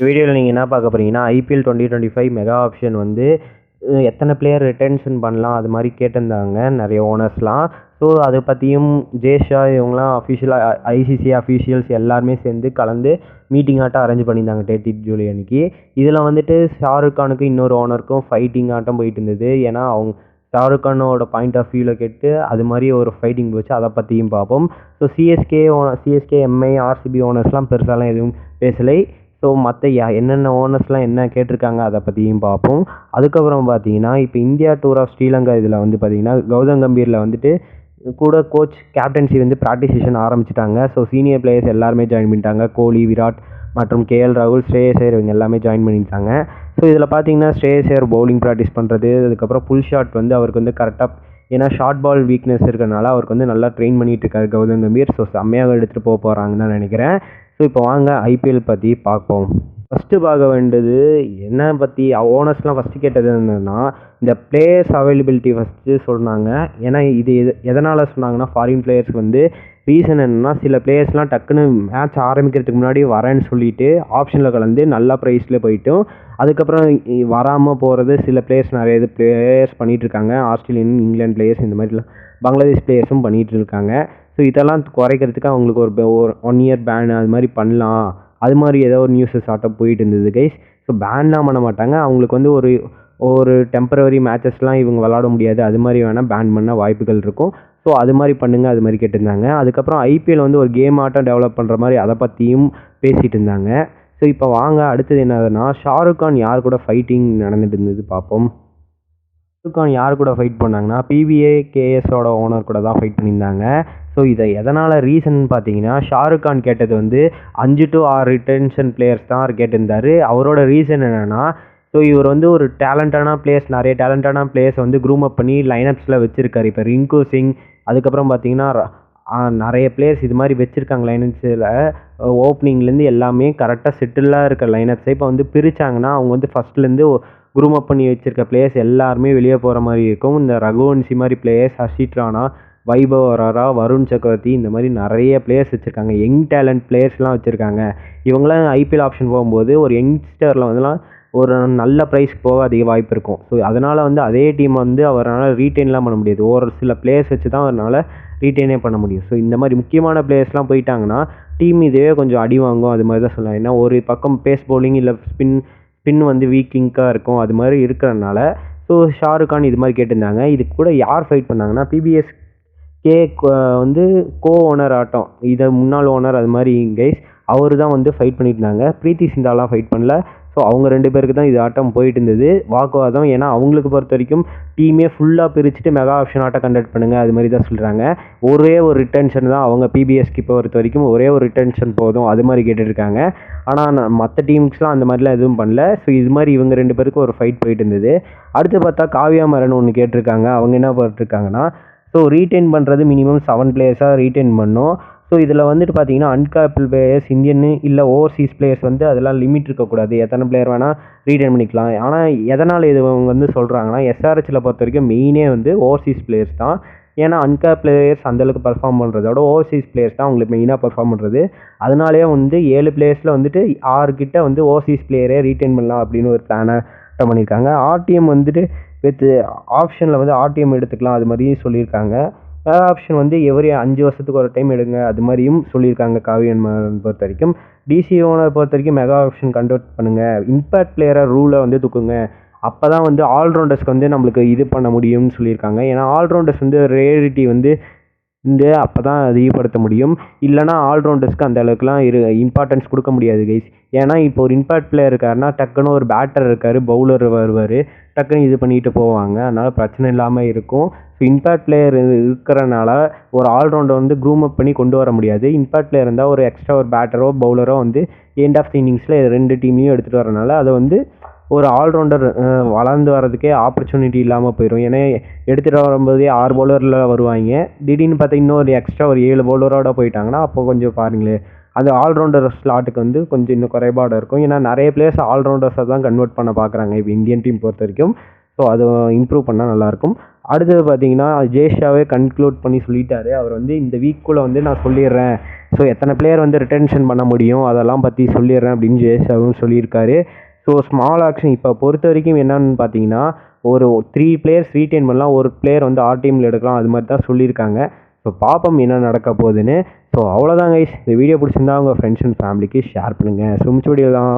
வீடியோவில் நீங்கள் என்ன பார்க்க போகிறீங்கன்னா ஐபிஎல் 2025 மெகா ஆப்ஷன் வந்து எத்தனை பிளேயர் ரிட்டென்ஷன் பண்ணலாம் அது மாதிரி கேட்டிருந்தாங்க நிறைய ஓனர்ஸ்லாம். ஸோ அதை பற்றியும் ஜேஷா இவங்களாம் அஃபிஷியலாக ஐசிசி அஃபிஷியல்ஸ் எல்லாருமே சேர்ந்து கலந்து மீட்டிங் ஆட்டம் அரேஞ்ச் பண்ணியிருந்தாங்க 30 ஜூலை அன்றைக்கி. இதில் வந்துட்டு ஷாருக் கானுக்கும் இன்னொரு ஓனருக்கும் ஃபைட்டிங் ஆட்டம் போயிட்டு இருந்தது. ஏன்னா அவங்க ஷாருக் கானோட பாயிண்ட் ஆஃப் வியூவில் கேட்டு அது மாதிரி ஒரு ஃபைட்டிங் போச்சு. அதை பற்றியும் பார்ப்போம். ஸோ சிஎஸ்கே எம்ஐ ஆர்சிபி ஓனர்ஸ்லாம் பெருசாலாம் எதுவும் பேசலை. ஸோ மற்ற என்னென்ன ஓனர்ஸ்லாம் என்ன கேட்டிருக்காங்க அதை பற்றியும் பார்ப்போம். அதுக்கப்புறம் பார்த்தீங்கன்னா இப்போ இந்தியா டூர் ஆஃப் ஸ்ரீலங்கா இதில் வந்து பார்த்தீங்கன்னா கௌதம் கம்பீரில் வந்துட்டு கூட கோச் கேப்டன்சி வந்து ப்ராக்டிஸ் செஷன் ஆரம்பிச்சிட்டாங்க. ஸோ சீனியர் பிளேயர்ஸ் எல்லாருமே ஜாயின் பண்ணிட்டாங்க. கோலி, விராட் மற்றும் கேஎல் ராகுல், ஸ்ரேயஸ் ஐயர் இவங்க எல்லாமே ஜாயின் பண்ணிட்டாங்க. ஸோ இதில் பார்த்தீங்கன்னா ஸ்ரேயஸ் ஐயர் பவுலிங் ப்ராக்டிஸ் பண்ணுறது, அதுக்கப்புறம் புல் ஷாட் வந்து அவருக்கு வந்து கரெக்டாக ஏன்னா ஷார்ட் பால் வீக்னஸ் இருக்கிறனால அவருக்கு வந்து நல்லா ட்ரெயின் பண்ணிட்டு இருக்காரு கௌதம் கம்பீர். ஸோ செம்மையாக எடுத்துகிட்டு போகிறாங்கன்னு தான் நினைக்கிறேன். ஸோ இப்போ வாங்க ஐபிஎல் பற்றி பார்ப்போம். ஃபஸ்ட்டு பார்க்க வேண்டியது என்ன பற்றி ஓனர்ஸ்லாம் ஃபஸ்ட்டு கேட்டது என்னென்னா இந்த பிளேயர்ஸ் அவைலபிலிட்டி ஃபஸ்ட்டு சொன்னாங்க. ஏன்னா இது எதனால் சொன்னாங்கன்னா ஃபாரின் பிளேயர்ஸ்க்கு வந்து ரீசன் என்னென்னா சில பிளேயர்ஸ்லாம் டக்குன்னு மேட்ச் ஆரம்பிக்கிறதுக்கு முன்னாடி வரேன்னு சொல்லிவிட்டு ஆப்ஷனில் கலந்து நல்ல ப்ரைஸில் போயிட்டும் அதுக்கப்புறம் வராமல் போகிறது சில பிளேயர்ஸ் நிறைய பிளேயர்ஸ் பண்ணிகிட்ருக்காங்க. ஆஸ்திரேலியன், இங்கிலாந்து பிளேயர்ஸ் இந்த மாதிரிலாம் பங்களாதேஷ் பிளேயர்ஸும் பண்ணிகிட்டு இருக்காங்க. ஸோ இதெல்லாம் குறைக்கிறதுக்கு அவங்களுக்கு ஒரு 1 இயர் பேன் அது மாதிரி பண்ணலாம். அது மாதிரி ஏதோ ஒரு நியூஸஸ் ஆட்டம் போயிட்டு இருந்தது கைஸ். ஸோ பேன்லாம் பண்ண மாட்டாங்க. அவங்களுக்கு வந்து ஒரு டெம்பரவரி மேட்சஸ்லாம் இவங்க விளாட முடியாது. அது மாதிரி வேணால் பேன் பண்ண வாய்ப்புகள் இருக்கும். ஸோ அது மாதிரி பண்ணுங்கள் அது மாதிரி கேட்டிருந்தாங்க. அதுக்கப்புறம் ஐபிஎல் வந்து ஒரு கேம் ஆட்டம் டெவலப் பண்ணுற மாதிரி அதை பற்றியும் பேசிகிட்டு இருந்தாங்க. ஸோ இப்போ வாங்க அடுத்தது என்னதுன்னா ஷாருக் கான் யார் கூட ஃபைட்டிங் நடந்துட்டு இருந்தது பார்ப்போம். ஷாருக் கான் யார் கூட ஃபைட் பண்ணாங்கன்னா பிபிஏ கேஎஸோட ஓனர் கூட தான் ஃபைட் பண்ணியிருந்தாங்க. ஸோ இதை எதனால் ரீசன் பார்த்தீங்கன்னா ஷாருக் கான் கேட்டது வந்து 5 to 6 ரிட்டென்ஷன் பிளேயர்ஸ் தான் கேட்டிருந்தார். அவரோட ரீசன் என்னென்னா ஸோ இவர் வந்து ஒரு நிறைய டேலண்டான பிளேயர்ஸ் வந்து க்ரூம் அப் பண்ணி லைனப்ஸில் வச்சுருக்காரு. இப்போ ரிங்கு சிங் அதுக்கப்புறம் பார்த்தீங்கன்னா நிறைய பிளேயர்ஸ் இது மாதிரி வச்சுருக்காங்க லைனப்ஸில். ஓப்பனிங்லேருந்து எல்லாமே கரெக்டாக செட்டிலாக இருக்க லைனப்ஸை இப்போ வந்து பிரித்தாங்கன்னா அவங்க வந்து ஃபஸ்ட்லேருந்து க்ரூம் அப் பண்ணி வச்சுருக்க பிளேயர்ஸ் எல்லாருமே வெளியே போகிற மாதிரி இருக்கும். இந்த ரகுவன்சி மாதிரி பிளேயர்ஸ், ஹர்ஷித் ராணா, வைபவ் அரோரா, வருண் சக்கரவர்த்தி இந்த மாதிரி நிறைய பிளேயர்ஸ் வச்சுருக்காங்க. யங் டேலண்ட் பிளேயர்ஸ்லாம் வச்சுருக்காங்க. இவங்களாம் ஐபிஎல் ஆப்ஷன் போகும்போது ஒரு யங்ஸ்டரில் வந்துலாம் ஒரு நல்ல ப்ரைஸ்க்கு போக அதிக வாய்ப்பு இருக்கும். ஸோ அதனால் வந்து அதே டீம் வந்து அவரால் ரீட்டைன்லாம் பண்ண முடியாது. ஒரு சில பிளேயர்ஸ் வச்சு தான் அவரால் ரீட்டைனே பண்ண முடியும். ஸோ இந்த மாதிரி முக்கியமான பிளேயர்ஸ்லாம் போயிட்டாங்கன்னா டீம் இதுவே கொஞ்சம் அடி வாங்கும். அது மாதிரி தான் சொல்லலாம். ஏன்னா ஒரு பக்கம் பேஸ் பவுலிங் இல்லை ஸ்பின் வந்து வீக்கிங்காக இருக்கும். அது மாதிரி இருக்கிறனால ஸோ ஷாருக் கான் இது மாதிரி கேட்டிருந்தாங்க. இது கூட யார் ஃபைட் பண்ணாங்கன்னா பிபிஎஸ்கே வந்து கோ ஓனர் ஆட்டம் இதை முன்னாள் ஓனர் அது மாதிரி கைஸ் அவர் தான் வந்து ஃபைட் பண்ணிட்டு இருந்தாங்க. பிரீத்தி சிந்தாலாம் ஃபைட் பண்ணல. ஸோ அவங்க 2 பேருக்கு தான் இது ஆட்டம் போயிட்டு இருந்தது வாக்குவாதம். ஏன்னா அவங்களுக்கு பொறுத்த வரைக்கும் டீமே ஃபுல்லாக பிரிச்சுட்டு மெகா ஆப்ஷன் ஆட்டம் கண்டக்ட் பண்ணுங்கள் அது மாதிரி தான் சொல்கிறாங்க. ஒரே ஒரு ரிட்டென்ஷன் தான் அவங்க பிபிஎஸ்க்கு பொறுத்த வரைக்கும் ஒரே ஒரு ரிட்டென்ஷன் போதும் அது மாதிரி கேட்டுருக்காங்க. ஆனால் மற்ற டீம்ஸ்லாம் அந்த மாதிரிலாம் எதுவும் பண்ணல. ஸோ இது மாதிரி இவங்க 2 பேருக்கும் ஒரு ஃபைட் போயிட்டு இருந்தது. அடுத்து பார்த்தா காவ்யா மரன் ஒன்று கேட்டிருக்காங்க. அவங்க என்ன பண்ணிருக்காங்கன்னா ஸோ ரீட்டைன் பண்ணுறது மினிமம் 7 பிளேயர்ஸாக ரீட்டைன் பண்ணோம். ஸோ இதில் வந்துட்டு பார்த்தீங்கன்னா அன்கேப்டு பிளேயர்ஸ் இந்தியன்னு இல்லை ஓவர்சீஸ் பிளேயர்ஸ் வந்து அதெல்லாம் லிமிட் இருக்கக்கூடாது. எத்தனை பிளேயர் வேணால் ரீட்டைன் பண்ணிக்கலாம். ஆனால் எதனால் இது அவங்க வந்து சொல்கிறாங்கன்னா எஸ்ஆர்ஹெச்சில் பொறுத்த வரைக்கும் மெயினே வந்து ஓவர்சீஸ் பிளேயர்ஸ் தான். ஏன்னா அன்கேப் பிளேயர்ஸ் அந்தளவுக்கு பர்ஃபார்ம் பண்ணுறதோட ஓவர்சீஸ் பிளேயர்ஸ் தான் அவங்களுக்கு மெயினாக பர்ஃபார்ம் பண்ணுறது. அதனாலே வந்து 7 பிளேயர்ஸில் வந்துட்டு 6 கிட்ட வந்து ஓவர்சீஸ் பிளேயரே ரீட்டைன் பண்ணலாம் அப்படின்னு ஒரு பிளானை பண்ணியிருக்காங்க. ஆர்டிஎம் வந்துட்டு வித் ஆப்ஷனில் வந்து ஆர்டிஎம் எடுத்துக்கலாம் அது மாதிரியும் சொல்லியிருக்காங்க. ஆப்ஷன் வந்து எவரி 5 வருஷத்துக்கு ஒரு டைம் எடுங்க அது மாதிரியும் சொல்லியிருக்காங்க. காவியன் பொறுத்த வரைக்கும் டிசி ஓனர் பொறுத்த வரைக்கும் மெகா ஆப்ஷன் கண்டக்ட் பண்ணுங்கள். இம்பேக்ட் பிளேயராக ரூலை வந்து தூக்குங்க. அப்போ தான் வந்து ஆல்ரவுண்டர்ஸ்க்கு வந்து நம்மளுக்கு இது பண்ண முடியும்னு சொல்லியிருக்காங்க. ஏன்னா ஆல்ரவுண்டர்ஸ் வந்து ரேரிட்டி வந்து அப்போ தான் அதிகப்படுத்த முடியும். இல்லைனா ஆல்ரவுண்டர்ஸ்க்கு அந்த அளவுக்குலாம் இம்பார்ட்டன்ஸ் கொடுக்க முடியாது கைஸ். ஏன்னா இப்போ ஒரு இம்பேக்ட் பிளேயர் இருக்காருன்னா டக்குன்னு ஒரு பேட்டர் இருக்கார், பவுலர் வருவார், டக்குன்னு இது பண்ணிட்டு போவாங்க. அதனால் பிரச்சனை இல்லாமல் இருக்கும். ஸோ இம்பேக்ட் பிளேயர் இருக்கிறனால ஒரு ஆல்ரவுண்டர் வந்து க்ரூம் அப் பண்ணி கொண்டு வர முடியாது. இம்பேக்ட் பிளேயர் இருந்தால் ஒரு எக்ஸ்ட்ரா ஒரு பேட்டரோ பவுலரோ வந்து எண்ட் ஆஃப் தி இன்னிங்ஸில் 2 டீமையும் எடுத்துகிட்டு வரனால அதை வந்து ஒரு ஆல்ரவுண்டர் வளர்ந்து வர்றதுக்கே ஆப்பர்ச்சுனிட்டி இல்லாமல் போயிடும். ஏன்னா எடுத்துகிட்டு வரும்போதே 6 பவுலரில் வருவாங்க. திடீர்னு பார்த்தா இன்னொரு எக்ஸ்ட்ரா ஒரு 7 பவுலரோட போயிட்டாங்கன்னா அப்போ கொஞ்சம் பாருங்களேன் அது ஆல்ரவுண்டர் ஸ்லாட்டுக்கு வந்து கொஞ்சம் இன்னும் குறைபாடு இருக்கும். ஏன்னா நிறைய பிளேயர்ஸ் ஆல்ரவுண்டர்ஸை தான் கன்வெர்ட் பண்ண பார்க்குறாங்க இப்போ இந்தியன் டீம் பொறுத்த வரைக்கும். ஸோ அதை இம்ப்ரூவ் பண்ணால் நல்லாயிருக்கும். அடுத்தது பார்த்தீங்கன்னா ஜேஷாவே கன்க்ளூட் பண்ணி சொல்லிட்டாரு. அவர் வந்து இந்த வீக்குள்ளே வந்து நான் சொல்லிடுறேன், ஸோ எத்தனை பிளேயர் வந்து ரிட்டென்ஷன் பண்ண முடியும் அதெல்லாம் பற்றி சொல்லிடுறேன் அப்படின்னு ஜேஷாவும் சொல்லியிருக்காரு. ஸோ ஸ்மால் ஆக்ஷன் இப்போ பொறுத்த வரைக்கும் என்னன்னு பார்த்தீங்கன்னா ஒரு 3 பிளேயர்ஸ் ரீட்டைன் பண்ணலாம், ஒரு பிளேயர் வந்து ஆர் டீமில் எடுக்கலாம், அது மாதிரி தான் சொல்லியிருக்காங்க. ஸோ பார்ப்போம் என்ன நடக்க போகுதுன்னு. ஸோ அவ்வளோதான் கைஸ், இந்த வீடியோ பிடிச்சிருந்தா உங்கள் ஃப்ரெண்ட்ஸ் அண்ட் ஃபேமிலிக்கு ஷேர் பண்ணுங்கள். ஸோ மிச்ச வீடியோ தான்.